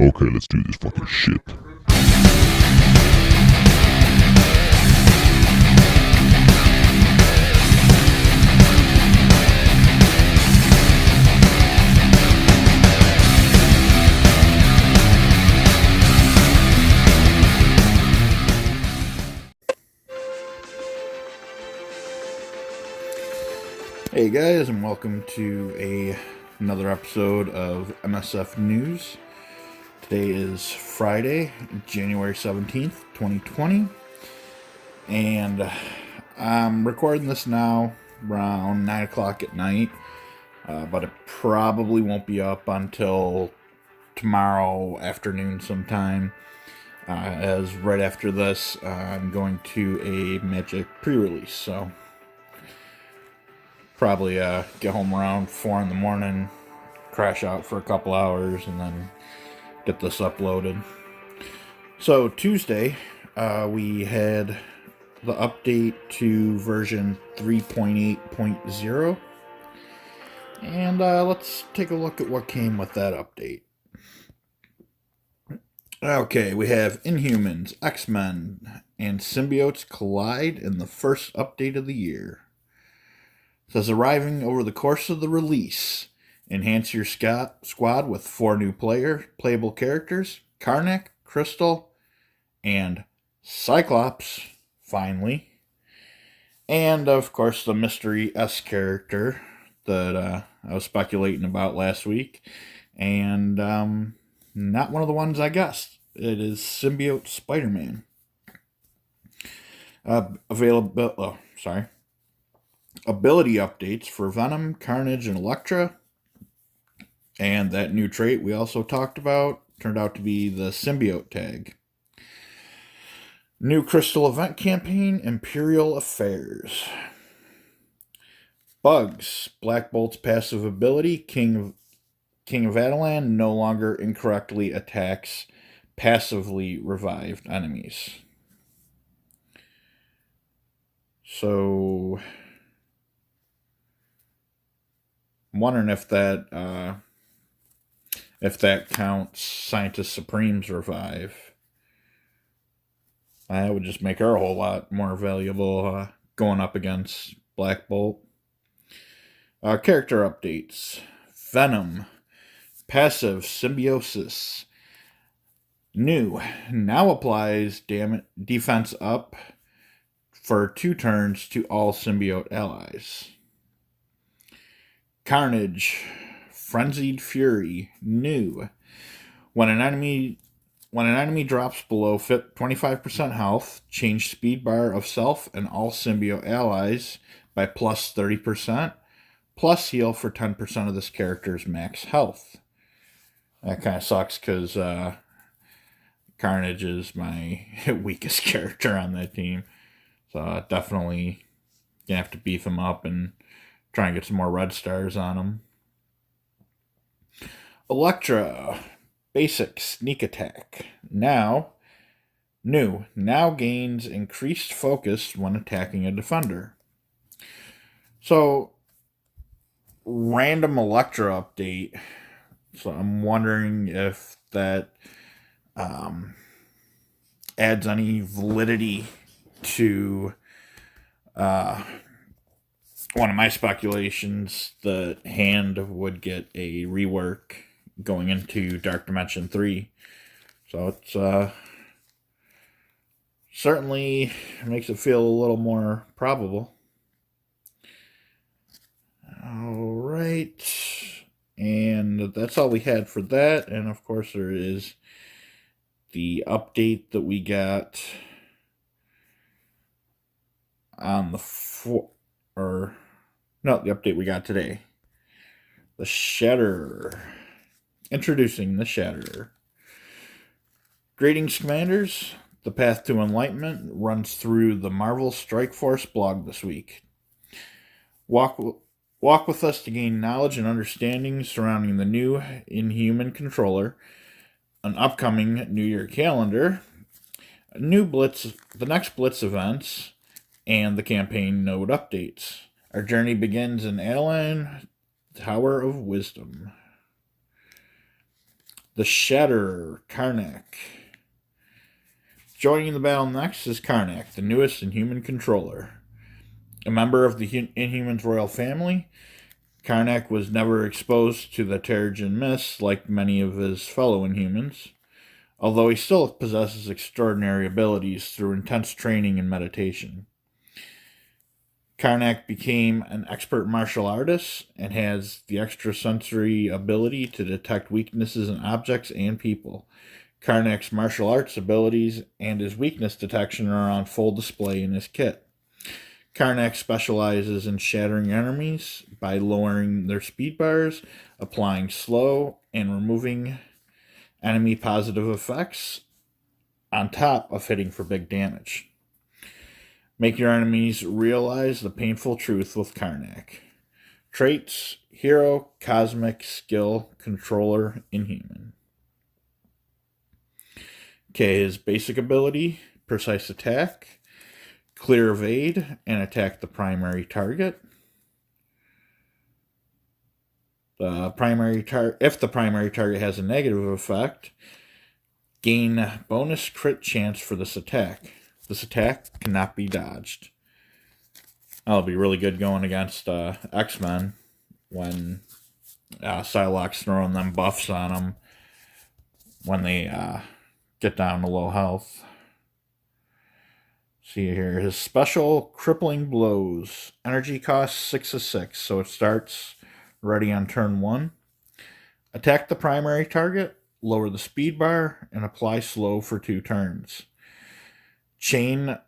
Okay, let's do this fucking shit. Hey guys, and welcome to another episode of MSF News. Today is Friday, January 17th, 2020, and I'm recording this now around 9 o'clock at night, but it probably won't be up until tomorrow afternoon sometime, as right after this, I'm going to a Magic pre-release, so probably get home around 4 in the morning, crash out for a couple hours, and then get this uploaded. So Tuesday, we had the update to version 3.8.0, and let's take a look at what came with that update. Okay, we have Inhumans, X-Men, and symbiotes collide in the first update of the year. It says arriving over the course of the release. Enhance your squad with 4 new playable characters: Karnak, Crystal, and Cyclops, finally. And, of course, the Mystery S character that I was speculating about last week. And not one of the ones I guessed. It is Symbiote Spider-Man. Ability updates for Venom, Carnage, and Elektra. And that new trait we also talked about turned out to be the symbiote tag. New Crystal event campaign, Imperial Affairs. Bugs, Black Bolt's passive ability, King of Atalan, no longer incorrectly attacks passively revived enemies. So, I'm wondering if that counts Scientist Supreme's revive. That would just make her a whole lot more valuable going up against Black Bolt. Character updates. Venom. Passive Symbiosis. New. Now applies defense up for 2 turns to all symbiote allies. Carnage. Frenzied Fury. New. When an enemy drops below 25% health, change speed bar of self and all symbiote allies by plus 30%, plus heal for 10% of this character's max health. That kind of sucks because Carnage is my weakest character on that team. So definitely gonna have to beef him up and try and get some more red stars on him. Elektra. Basic Sneak Attack. Now gains increased focus when attacking a defender. So, random Elektra update. So I'm wondering if that adds any validity to one of my speculations that Hand would get a rework going into Dark Dimension 3. So it's certainly makes it feel a little more probable. Alright. And that's all we had for that. And of course there is the update that we got on the update we got today. The Shatterer. Introducing the Shatterer. Greetings, Commanders. The Path to Enlightenment runs through the Marvel Strike Force blog this week. Walk with us to gain knowledge and understanding surrounding the new Inhuman controller, an upcoming New Year calendar, the next Blitz events, and the campaign node updates. Our journey begins in Atalan, Tower of Wisdom. The Shatterer, Karnak. Joining the battle next is Karnak, the newest Inhuman controller. A member of the Inhumans royal family, Karnak was never exposed to the Terrigen Mist like many of his fellow Inhumans, although he still possesses extraordinary abilities through intense training and meditation. Karnak became an expert martial artist and has the extrasensory ability to detect weaknesses in objects and people. Karnak's martial arts abilities and his weakness detection are on full display in his kit. Karnak specializes in shattering enemies by lowering their speed bars, applying slow, and removing enemy positive effects on top of hitting for big damage. Make your enemies realize the painful truth with Karnak. Traits: Hero, Cosmic, Skill, Controller, Inhuman. Okay, his basic ability: Precise Attack, Clear Evade, and attack the primary target. If the primary target has a negative effect, gain bonus crit chance for this attack. This attack cannot be dodged. That'll be really good going against X-Men when Cyclops throwing them buffs on them when they get down to low health. See here, his special Crippling Blows. Energy cost 6 of 6, so it starts ready on turn 1. Attack the primary target, lower the speed bar, and apply slow for 2 turns. Chain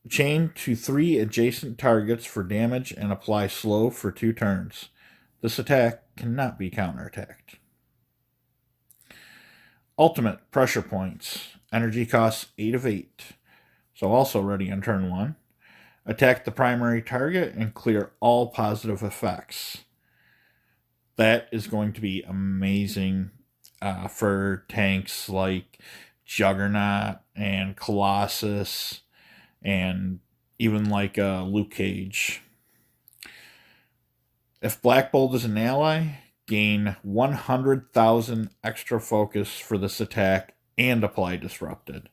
to 3 adjacent targets for damage and apply slow for 2 turns. This attack cannot be counterattacked. Ultimate Pressure Points. Energy costs 8 of 8. So also ready on turn 1. Attack the primary target and clear all positive effects. That is going to be amazing for tanks like Juggernaut and Colossus and even like Luke Cage. If Black Bolt is an ally, gain 100,000 extra focus for this attack and apply Disrupted.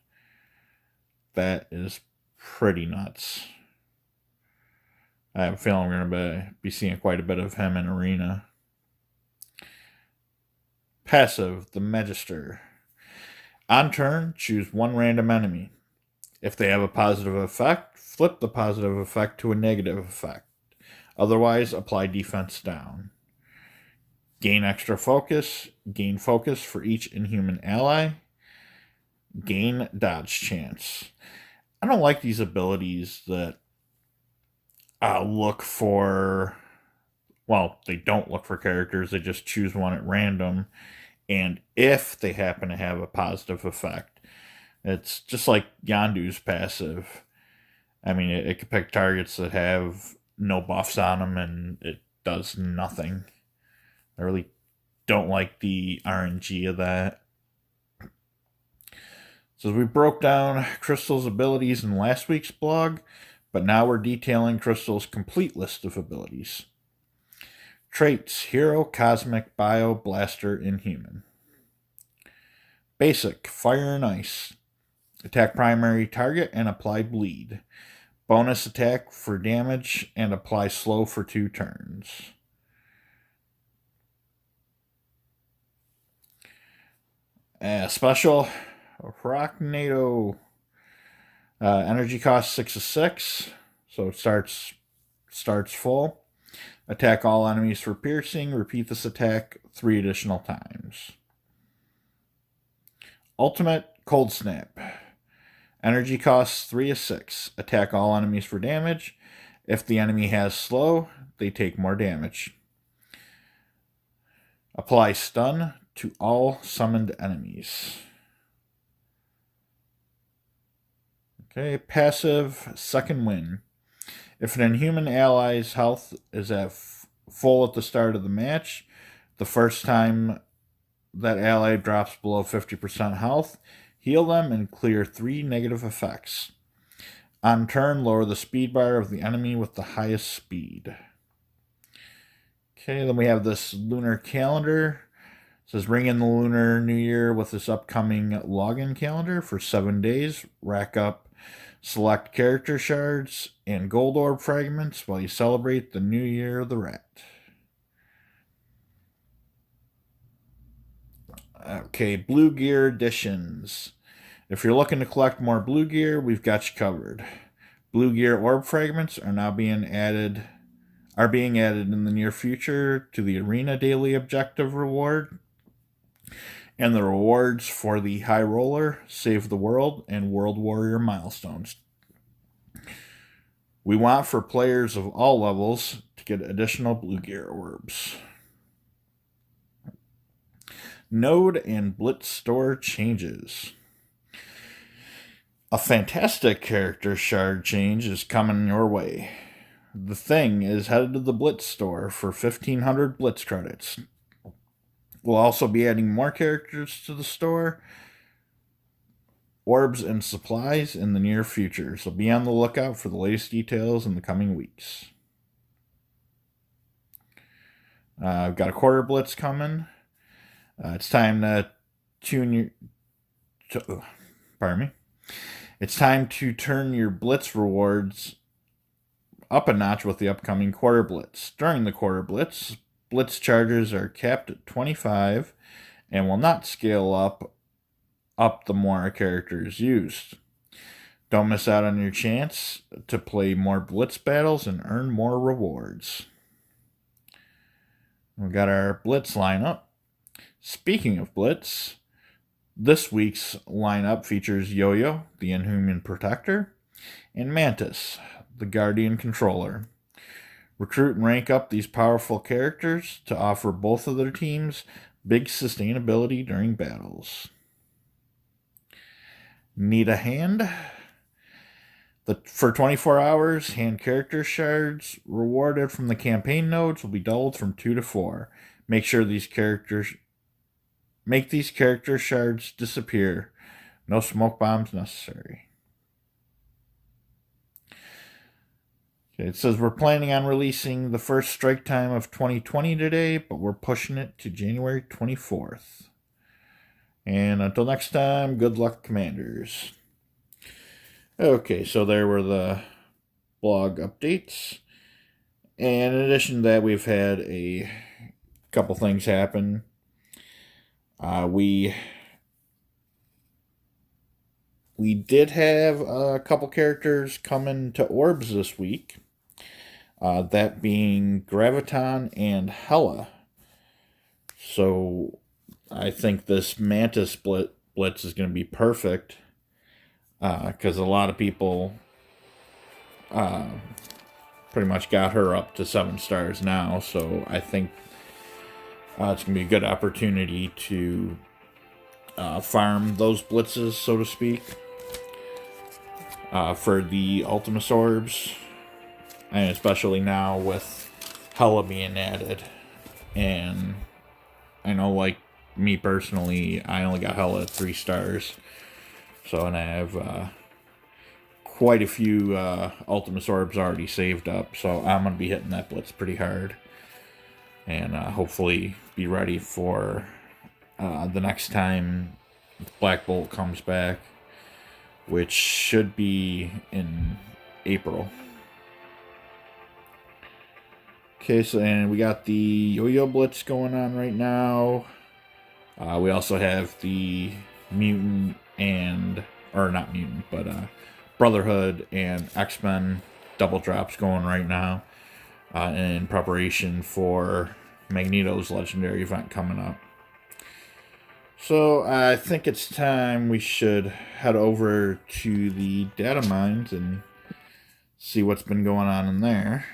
That is pretty nuts. I have a feeling we're going to be seeing quite a bit of him in Arena. Passive, the Magister. On turn, choose one random enemy. If they have a positive effect, flip the positive effect to a negative effect. Otherwise, apply defense down. Gain extra focus. Gain focus for each Inhuman ally. Gain dodge chance. I don't like these abilities that look for... Well, they don't look for characters. They just choose one at random. And if they happen to have a positive effect, it's just like Yondu's passive. I mean, it could pick targets that have no buffs on them, and it does nothing. I really don't like the RNG of that. So we broke down Crystal's abilities in last week's blog, but now we're detailing Crystal's complete list of abilities. Traits: Hero, Cosmic, Bio, Blaster, Inhuman. Basic: Fire and Ice. Attack primary target and apply Bleed. Bonus attack for damage and apply slow for 2 turns. Special: Rocknado. Energy cost 6 of 6, so it starts full. Attack all enemies for piercing. Repeat this attack 3 additional times. Ultimate Cold Snap. Energy costs 3 of 6. Attack all enemies for damage. If the enemy has slow, they take more damage. Apply stun to all summoned enemies. Okay, passive Second Wind. If an Inhuman ally's health is at full at the start of the match, the first time that ally drops below 50% health, heal them and clear 3 negative effects. On turn, lower the speed bar of the enemy with the highest speed. Okay, then we have this lunar calendar. says ring in the Lunar New Year with this upcoming login calendar for 7 days. Rack up select character shards and gold orb fragments while you celebrate the New Year of the Rat. Okay, Blue Gear editions. If you're looking to collect more Blue Gear, we've got you covered. Blue Gear orb fragments are now being added in the near future to the Arena Daily Objective reward and the rewards for the High Roller, Save the World, and World Warrior milestones. We want for players of all levels to get additional Blue Gear orbs. Node and Blitz store changes. A fantastic character shard change is coming your way. The Thing is headed to the Blitz store for 1,500 Blitz credits. We'll also be adding more characters to the store, orbs, and supplies in the near future, so be on the lookout for the latest details in the coming weeks. I've got a quarter Blitz coming. It's time to It's time to turn your Blitz rewards up a notch with the upcoming Quarter Blitz. During the Quarter Blitz, Blitz charges are capped at 25 and will not scale up the more characters used. Don't miss out on your chance to play more Blitz battles and earn more rewards. We got our Blitz lineup. Speaking of Blitz, this week's lineup features Yo-Yo, the Inhuman Protector, and Mantis, the Guardian Controller. Recruit and rank up these powerful characters to offer both of their teams big sustainability during battles. Need a hand? For 24 hours, hand character shards rewarded from the campaign nodes will be doubled from 2 to 4. Make these character shards disappear. No smoke bombs necessary. Okay, it says we're planning on releasing the first strike time of 2020 today, but we're pushing it to January 24th. And until next time, good luck, Commanders. Okay, so there were the blog updates. And in addition to that, we've had a couple things happen. We did have a couple characters coming to orbs this week. That being Graviton and Hela. So I think this Mantis Blitz is going to be perfect. Because a lot of people pretty much got her up to 7 stars now. So I think it's going to be a good opportunity to farm those blitzes, so to speak, for the Ultimus Orbs. And especially now with Hela being added. And I know, like, me personally, I only got Hela at 3 stars. So, and I have quite a few Ultimus Orbs already saved up. So I'm going to be hitting that blitz pretty hard. And hopefully be ready for the next time Black Bolt comes back, which should be in April. Okay, so and we got the Yo-Yo Blitz going on right now. We also have the Mutant Brotherhood and X-Men double drops going right now in preparation for Magneto's Legendary event coming up. So I think it's time we should head over to the data mines and see what's been going on in there.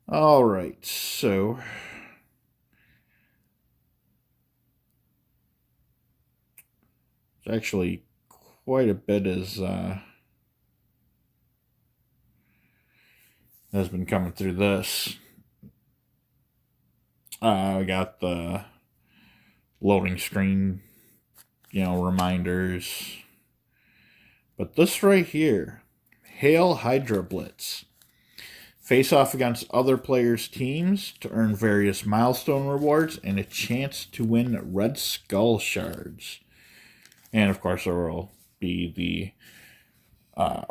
Alright, so actually quite a bit has been coming through this. We got the loading screen, reminders. But this right here, Hail Hydra Blitz. Face off against other players' teams to earn various milestone rewards and a chance to win Red Skull shards. And of course, there will be the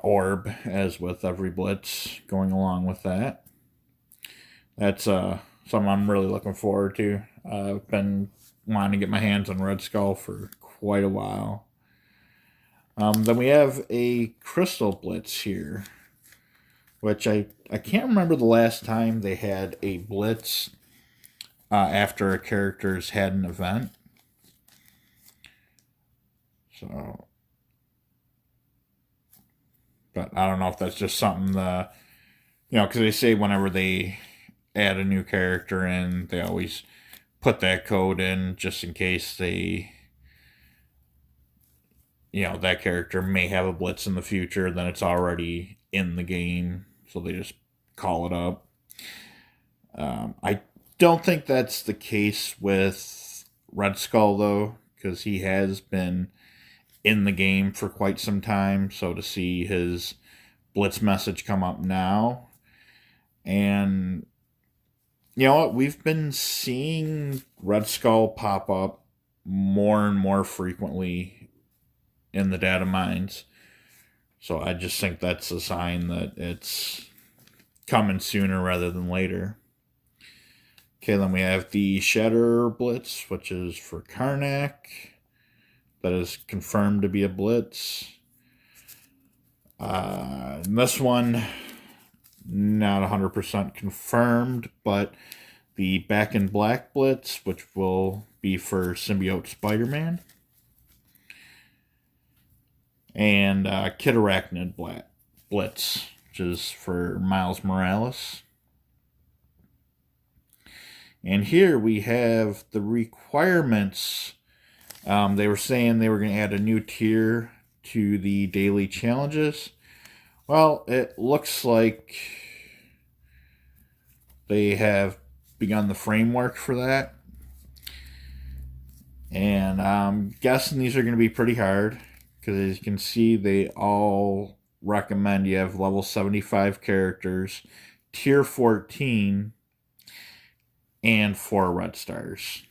orb, as with every blitz, going along with that. That's something I'm really looking forward to. I've been wanting to get my hands on Red Skull for quite a while. Then we have a Crystal Blitz here, which I can't remember the last time they had a Blitz after a character's had an event. So, but I don't know if that's just something because they say whenever they add a new character in, they always put that code in just in case that character may have a blitz in the future, then it's already in the game, so they just call it up. I don't think that's the case with Red Skull, though, because he has been in the game for quite some time, so to see his blitz message come up now, and you know what, we've been seeing Red Skull pop up more and more frequently in the data mines, so I just think that's a sign that it's coming sooner rather than later. Okay, then we have the Shatter Blitz, which is for Karnak. That is confirmed to be a blitz. This one, not 100% confirmed, but the Back in Black Blitz, which will be for Symbiote Spider-Man. And Kid Arachnid Blitz, which is for Miles Morales. And here we have the requirements. They were saying they were going to add a new tier to the daily challenges. Well, it looks like they have begun the framework for that. And I'm guessing these are going to be pretty hard, because as you can see, they all recommend you have level 75 characters, tier 14, and 4 red stars.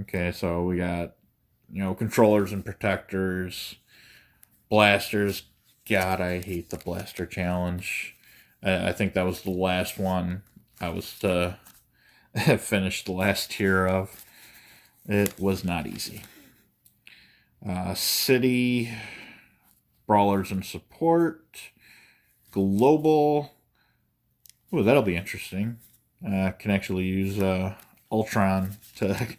Okay, so we got, controllers and protectors, blasters. God, I hate the blaster challenge. I think that was the last one I was to finish the last tier of. It was not easy. City, brawlers and support, global. Ooh, that'll be interesting. Can actually use Ultron to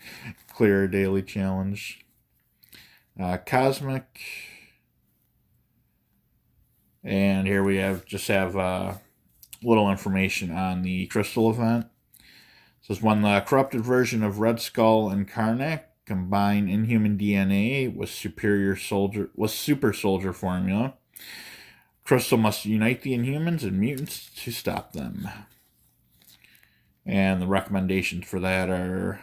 clear a daily challenge. Cosmic. And here we have little information on the Crystal event. It says when the corrupted version of Red Skull and Karnak combine Inhuman DNA with super soldier formula, Crystal must unite the Inhumans and mutants to stop them. And the recommendations for that are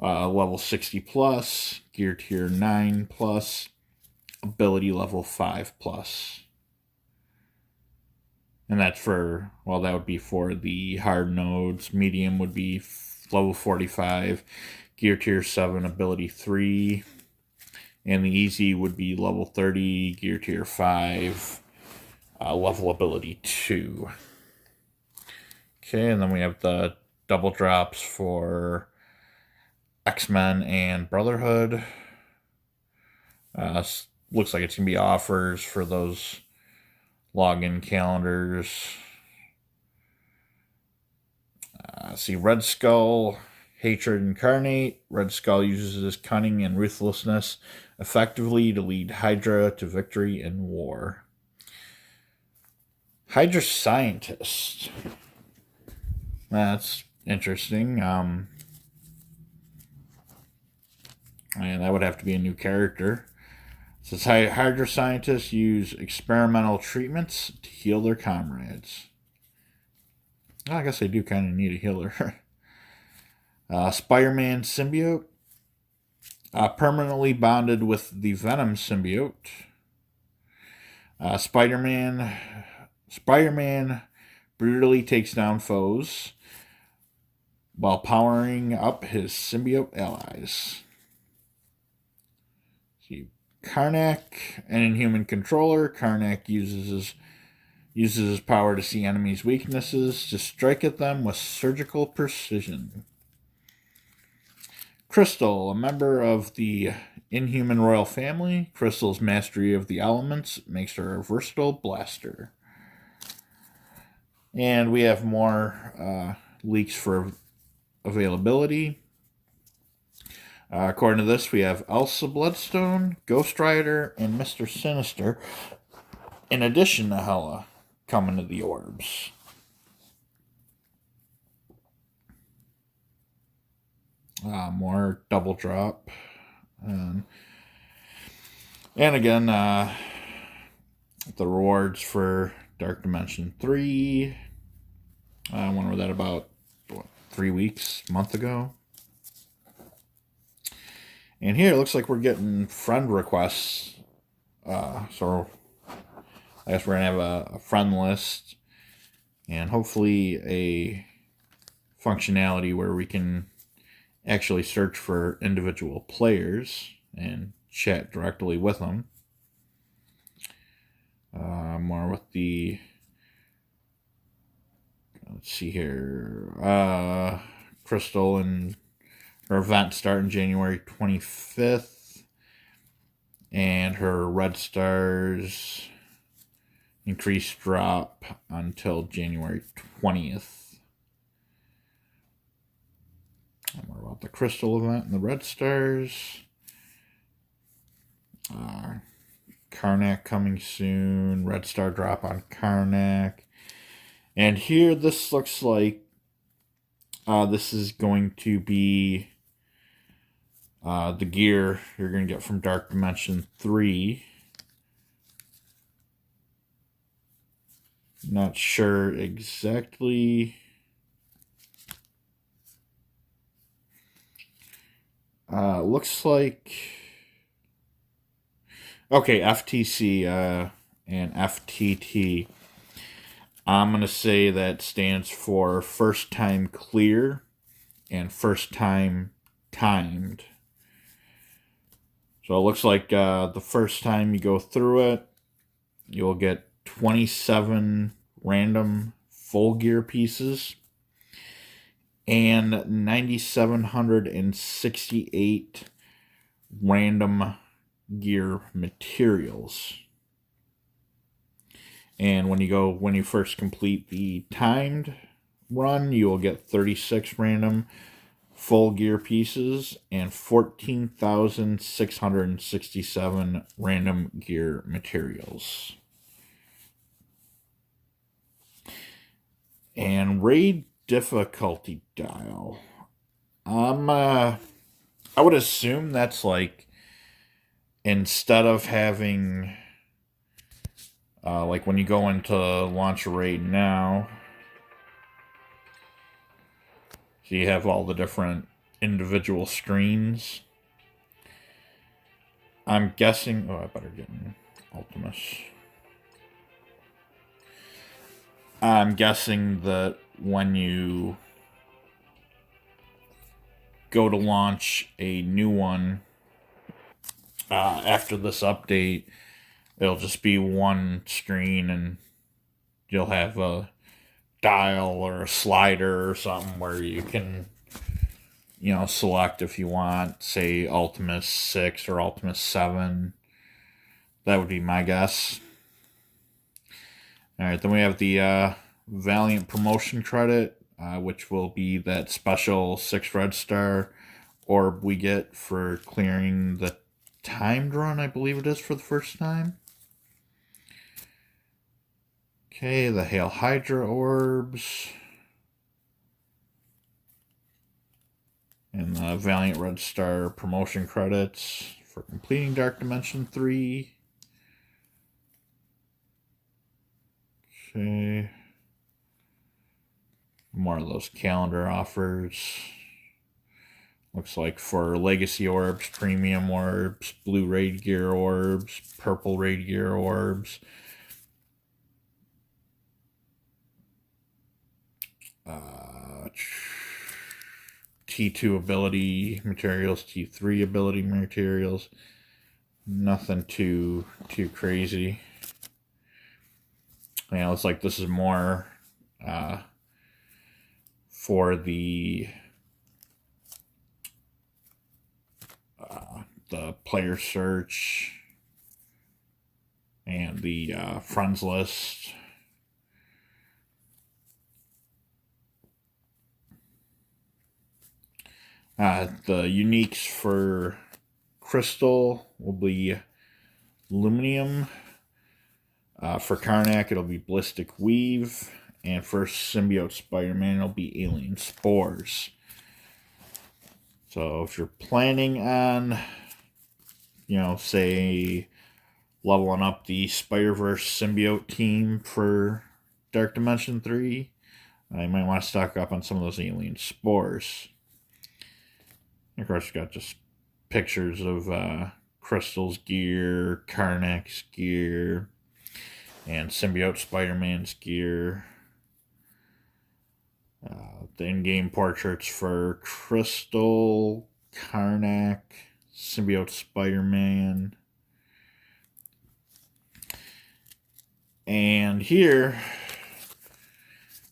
level 60 plus, gear tier 9 plus, ability level 5 plus. And that's that would be for the hard nodes. Medium would be level 45, gear tier 7, ability 3. And the easy would be level 30, gear tier 5, level ability 2. Okay, and then we have the double drops for X-Men and Brotherhood. Looks like it's going to be offers for those login calendars. See Red Skull, Hatred Incarnate. Red Skull uses his cunning and ruthlessness effectively to lead Hydra to victory in war. Hydra Scientist. That's interesting. And that would have to be a new character. It says Hydra scientists use experimental treatments to heal their comrades. Well, I guess they do kind of need a healer. Spider-Man symbiote. Permanently bonded with the Venom symbiote. Spider-Man Spider-Man brutally takes down foes while powering up his symbiote allies. See, Karnak, an Inhuman controller. Karnak uses his power to see enemies' weaknesses to strike at them with surgical precision. Crystal, a member of the Inhuman royal family. Crystal's mastery of the elements makes her a versatile blaster. And we have more leaks for availability. According to this, we have Elsa Bloodstone, Ghost Rider, and Mr. Sinister, in addition to Hela, coming to the orbs. More double drop. And again, the rewards for Dark Dimension 3. When were that about 3 weeks, month ago? And here it looks like we're getting friend requests. So I guess we're going to have a friend list. And hopefully a functionality where we can actually search for individual players and chat directly with them. More with the... Let's see here. Crystal and her event starting January 25th. And her Red Stars increased drop until January 20th. More about the Crystal event and the Red Stars. Karnak coming soon. Red Star drop on Karnak. And here this looks like this is going to be the gear you're going to get from Dark Dimension 3. Not sure exactly. Looks like... Okay, FTC and FTT. I'm going to say that stands for first time clear and first time timed. So it looks like the first time you go through it, you'll get 27 random full gear pieces and 9,768 random gear materials. And when you first complete the timed run, you will get 36 random full gear pieces and 14,667 random gear materials. And raid difficulty dial. I would assume that's like, instead of having like when you go into launch a raid now, so you have all the different individual screens. I'm guessing... Oh, I better get in Ultimus. I'm guessing that when you go to launch a new one after this update, it'll just be one screen and you'll have a dial or a slider or something where you can, select if you want, say, Ultimus 6 or Ultimus 7. That would be my guess. Alright, then we have the Valiant promotion credit, which will be that special 6 Red Star orb we get for clearing the timed run, I believe it is, for the first time. Okay, the Hail Hydra orbs. And the Valiant Red Star promotion credits for completing Dark Dimension 3. Okay. More of those calendar offers. Looks like for Legacy orbs, Premium orbs, Blue Raid Gear orbs, Purple Raid Gear orbs. T2 ability materials, T3 ability materials. Nothing too crazy. It's like this is more for the player search and the friends list. The uniques for Crystal will be Luminium. For Karnak, it'll be Ballistic Weave. And for Symbiote Spider-Man, it'll be Alien Spores. So if you're planning on, say, leveling up the Spider-Verse symbiote team for Dark Dimension 3, you might want to stock up on some of those Alien Spores. And of course, you got just pictures of Crystal's gear, Karnak's gear, and Symbiote Spider-Man's gear. The in-game portraits for Crystal, Karnak, Symbiote Spider-Man. And here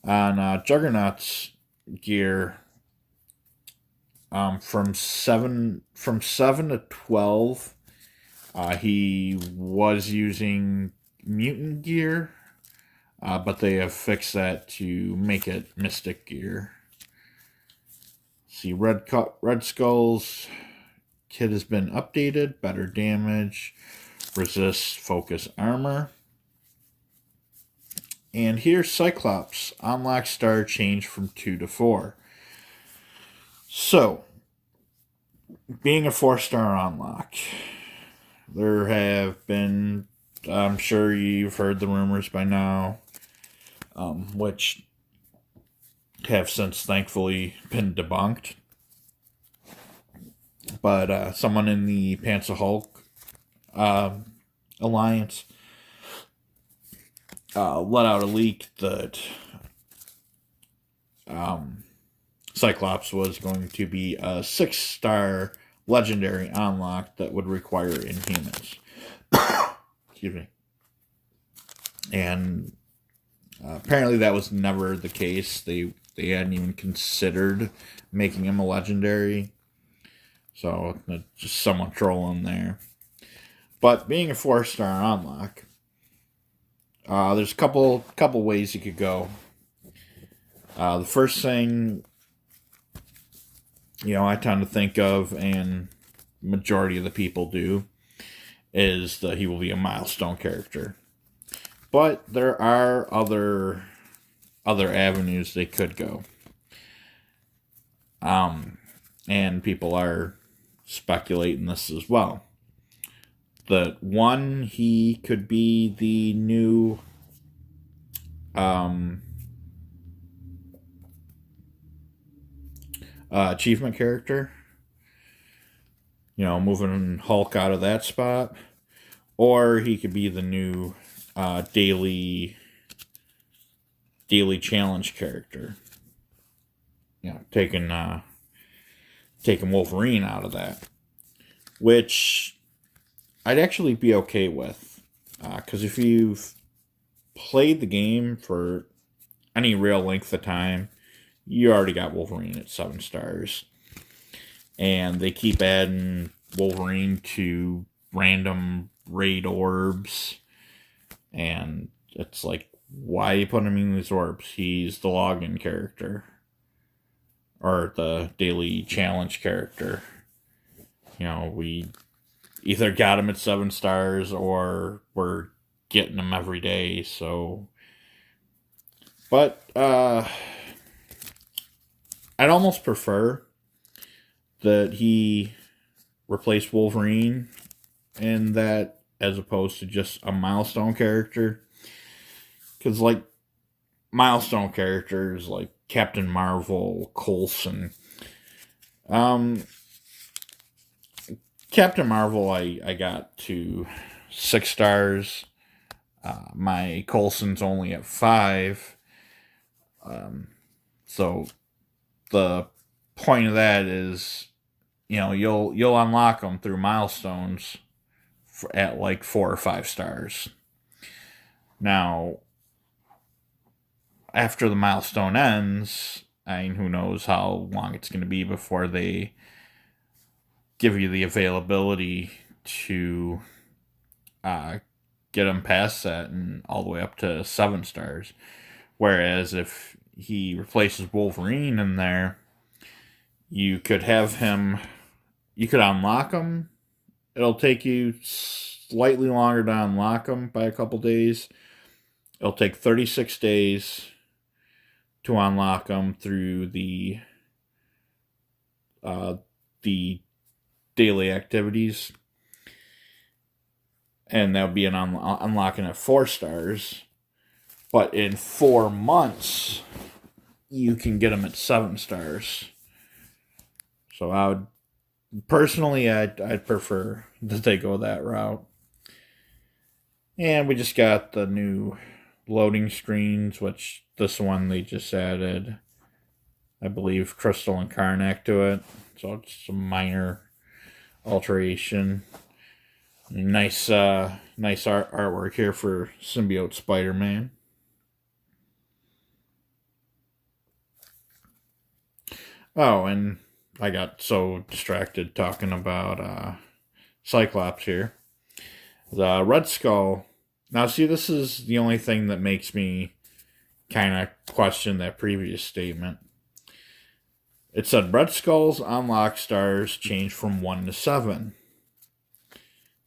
on Juggernaut's gear, from 7 to 12, he was using mutant gear, but they have fixed that to make it mystic gear. See, Red Skull's kit has been updated, better damage, resist, focus armor. And here's Cyclops, unlock star change from 2 to 4. So, being a 4-star unlock, there have been, I'm sure you've heard the rumors by now, which have since thankfully been debunked. But someone in the Pants of Hulk Alliance let out a leak that Cyclops was going to be a 6-star legendary unlock that would require Inhumans. Excuse me. And apparently that was never the case. They hadn't even considered making him a legendary. So just someone trolling there. But being a 4-star unlock, there's a couple ways you could go. The first thing, I tend to think of, and majority of the people do, is that he will be a milestone character. But there are other avenues they could go. And people are speculating this as well. That one, he could be the new achievement character. Moving Hulk out of that spot. Or he could be the new daily challenge character. Taking Wolverine out of that. Which I'd actually be okay with. Because if you've played the game for any real length of time, you already got Wolverine at 7 stars. And they keep adding Wolverine to random raid orbs. And it's like, why are you putting him in these orbs? He's the login character. Or the daily challenge character. We either got him at 7 stars or we're getting him every day. So, but I'd almost prefer that he replace Wolverine in that as opposed to just a milestone character. Because, milestone characters like Captain Marvel, Coulson. Captain Marvel, I got to 6 stars. My Coulson's only at 5. So the point of that is, you'll unlock them through milestones at like 4 or 5 stars. Now, after the milestone ends, who knows how long it's going to be before they give you the availability to get them past that and all the way up to 7 stars. Whereas if he replaces Wolverine in there, you could have him, you could unlock him. It'll take you slightly longer to unlock him by a couple days. It'll take 36 days to unlock them through the daily activities, and that'll be an unlocking at 4 stars. But in 4 months, you can get them at 7 stars. So I'd prefer that they go that route. And we just got the new loading screens, which this one they just added, I believe, Crystal and Karnak to it. So it's a minor alteration. Nice artwork here for Symbiote Spider-Man. Oh, and I got so distracted talking about Cyclops here. The Red Skull. Now, see, this is the only thing that makes me kind of question that previous statement. It said Red Skull's unlock stars change from 1 to 7.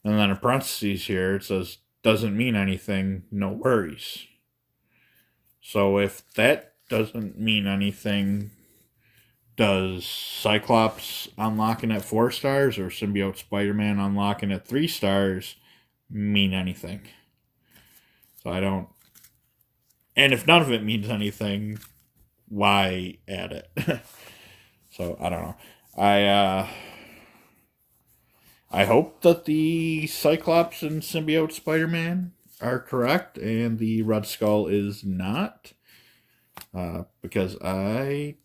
And then in parentheses here, it says, doesn't mean anything, no worries. So if that doesn't mean anything, does Cyclops unlocking at 4 stars or Symbiote Spider-Man unlocking at 3 stars mean anything? So I don't... And if none of it means anything, why add it? So I don't know. I hope that the Cyclops and Symbiote Spider-Man are correct and the Red Skull is not. Because I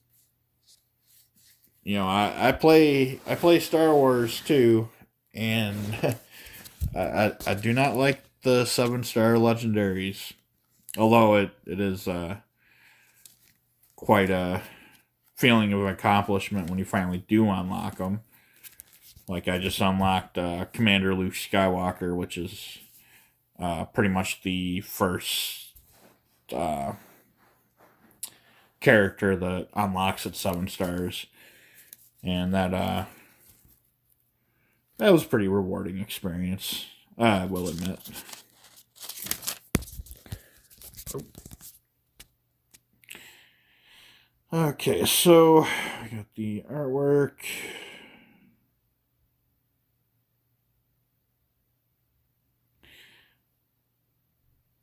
play Star Wars too, and I do not like the 7-star legendaries. Although it is quite a feeling of accomplishment when you finally do unlock them. Like I just unlocked Commander Luke Skywalker, which is pretty much the first character that unlocks at 7 stars. And that was a pretty rewarding experience, I will admit. Okay, so I got the artwork.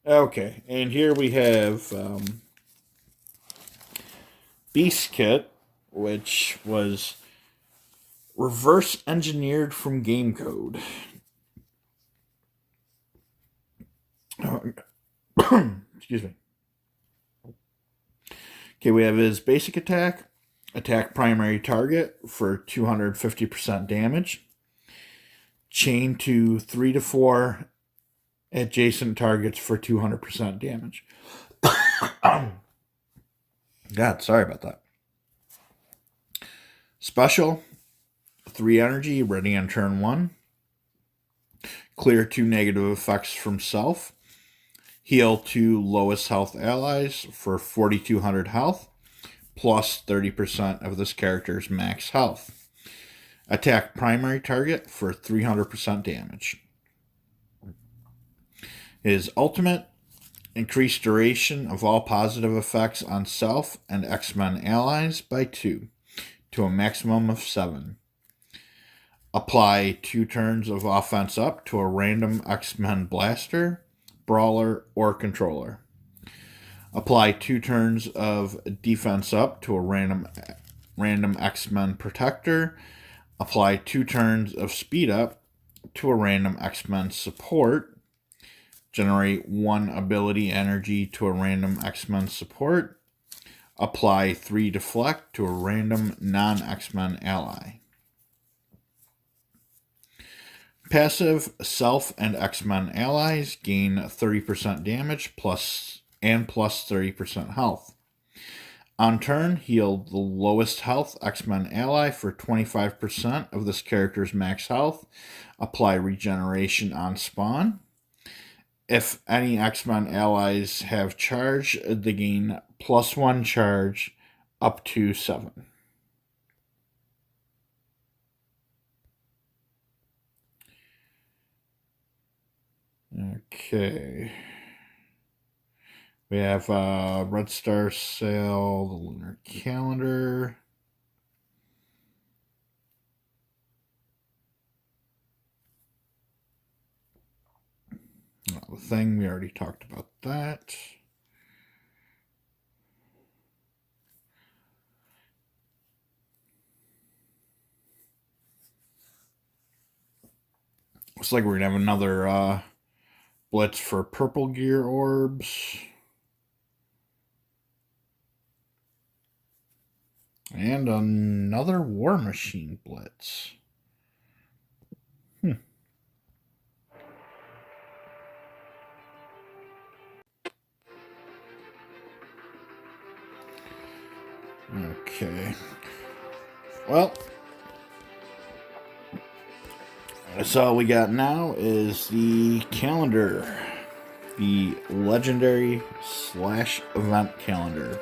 Okay, and here we have Beast Kit, which was reverse engineered from game code. Excuse me. Okay, we have his basic attack primary target for 250% damage. Chain to 3 to 4 adjacent targets for 200% damage. God, sorry about that. Special, 3 energy, ready on turn 1. Clear 2 negative effects from self. Heal 2 lowest health allies for 4,200 health, plus 30% of this character's max health. Attack primary target for 300% damage. His ultimate, increased duration of all positive effects on self and X-Men allies by 2, to a maximum of 7. Apply 2 turns of offense up to a random X-Men blaster, brawler, or controller. Apply 2 turns of defense up to a random X-Men protector. Apply 2 turns of speed up to a random X-Men support. Generate 1 ability energy to a random X-Men support. Apply 3 Deflect to a random non-X-Men ally. Passive, Self and X-Men allies gain 30% damage plus 30% health. On turn, heal the lowest health X-Men ally for 25% of this character's max health. Apply regeneration on spawn. If any X-Men allies have charge, they gain +1 charge up to 7. Okay. We have Red Star Sail, the Lunar Calendar. The Thing, we already talked about that. Looks like we're going to have another blitz for purple gear orbs. And another War Machine blitz. Okay. Well, that's all we got now is the calendar. The legendary / event calendar.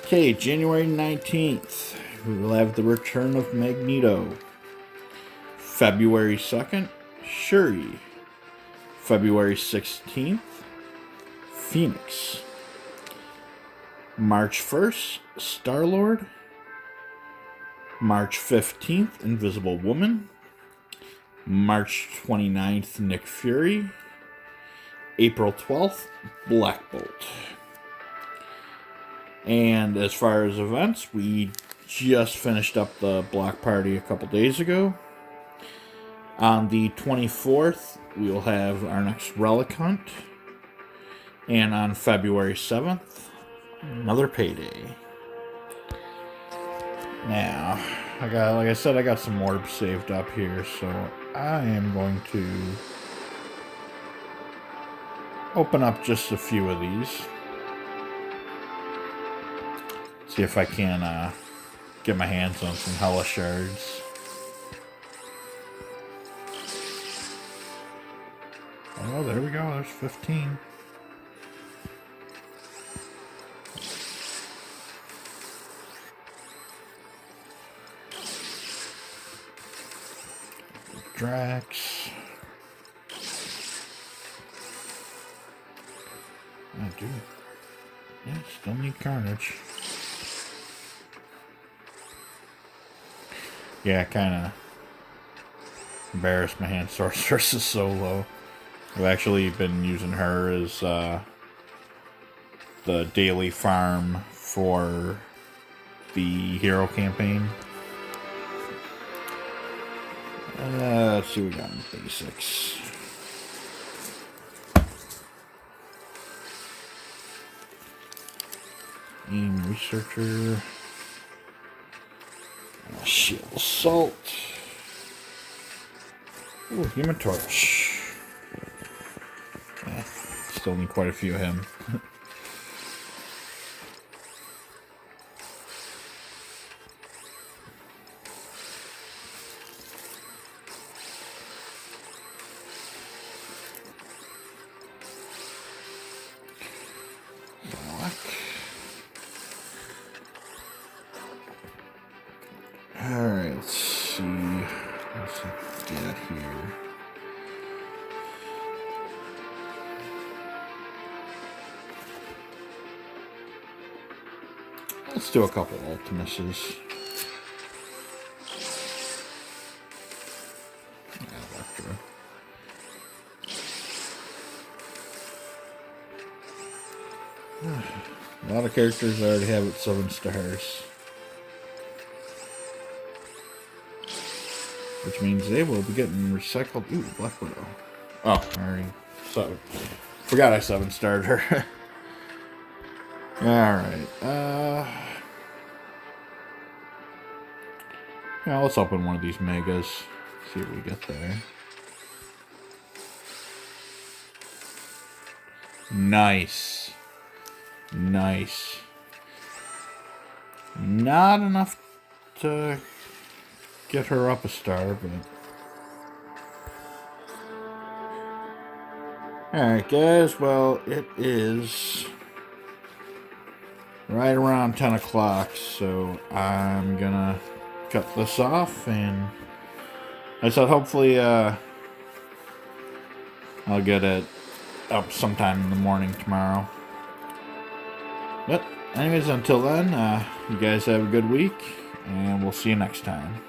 Okay, January 19th, we will have the return of Magneto. February 2nd, Shuri. February 16th, Phoenix. March 1st, Star-Lord. March 15th, Invisible Woman. March 29th, Nick Fury. April 12th, Black Bolt. And as far as events, we just finished up the block party a couple days ago. On the 24th, we will have our next Relic Hunt. And on February 7th, another payday. Now, like I said, I got some orbs saved up here, so I am going to open up just a few of these. See if I can get my hands on some Hella Shards. Oh, there we go. There's 15. Drax. I do. Yeah, still need Carnage. Yeah, kind of embarrassed my hand sorceress is so low. I've actually been using her as the daily farm for the hero campaign. Let's see what we got in basics. Aim Researcher. Shield Assault. Ooh, Human Torch. Still need quite a few of him. Alright, let's see. What's it get here? Let's do a couple Ultimuses. Electra. A lot of characters I already have at 7 stars. Which means they will be getting recycled. Ooh, Black Widow. Oh, already. So, forgot I 7-starred her. Alright, yeah, let's open one of these megas. See what we get there. Nice. Nice. Not enough to get her up a star, but... Alright, guys, well, it is right around 10 o'clock, so I'm gonna cut this off, and I said hopefully, I'll get it up sometime in the morning tomorrow. But anyways, until then, you guys have a good week, and we'll see you next time.